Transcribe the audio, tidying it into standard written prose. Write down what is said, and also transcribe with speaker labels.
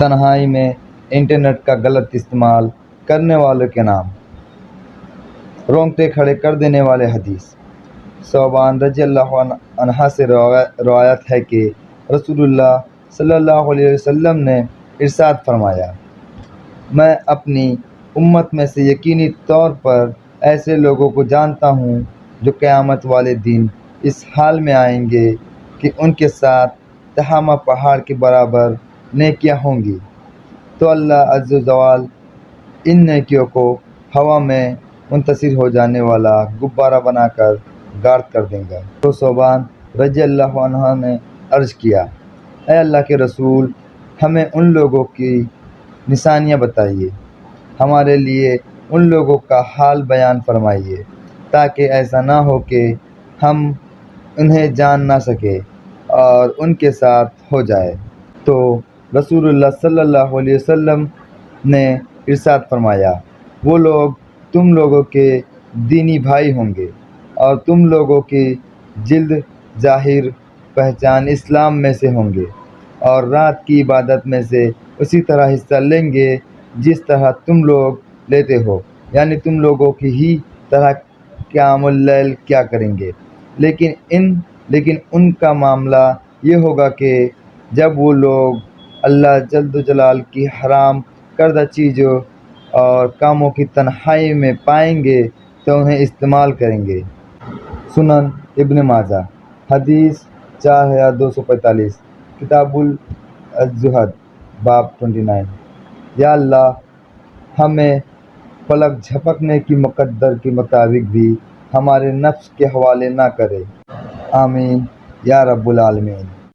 Speaker 1: تنہائی میں انٹرنیٹ کا غلط استعمال کرنے والوں کے نام۔ رونگٹے کھڑے کر دینے والے حدیث۔ ثوبان رضی اللہ عنہ سے روایت ہے کہ رسول اللہ صلی اللہ علیہ وسلم نے ارشاد فرمایا، میں اپنی امت میں سے یقینی طور پر ایسے لوگوں کو جانتا ہوں جو قیامت والے دن اس حال میں آئیں گے کہ ان کے ساتھ تہامہ پہاڑ کے برابر نیکیاں ہوں گی، تو اللہ عز و جل ان نیکیوں کو ہوا میں منتشر ہو جانے والا غبارہ بنا کر غارت کر دیں گا۔ تو ثوبان رضی اللہ عنہ نے عرض کیا، اے اللہ کے رسول، ہمیں ان لوگوں کی نشانیاں بتائیے، ہمارے لیے ان لوگوں کا حال بیان فرمائیے، تاکہ ایسا نہ ہو کہ ہم انہیں جان نہ سکیں اور ان کے ساتھ ہو جائے۔ تو رسول اللہ صلی اللہ علیہ وسلم نے ارشاد فرمایا، وہ لوگ تم لوگوں کے دینی بھائی ہوں گے اور تم لوگوں کی جلد ظاہر پہچان اسلام میں سے ہوں گے اور رات کی عبادت میں سے اسی طرح حصہ لیں گے جس طرح تم لوگ لیتے ہو، یعنی تم لوگوں کی ہی طرح قیام اللیل کیا کریں گے، لیکن ان کا معاملہ یہ ہوگا کہ جب وہ لوگ اللہ جل جلالہ کی حرام کردہ چیزوں اور کاموں کی تنہائی میں پائیں گے تو انہیں استعمال کریں گے۔ سنن ابن ماجہ حدیث 4245، کتاب الزہد باب 29۔ یا اللہ، ہمیں پلک جھپکنے کی مقدر کے مطابق بھی ہمارے نفس کے حوالے نہ کرے، آمین یا رب العالمین۔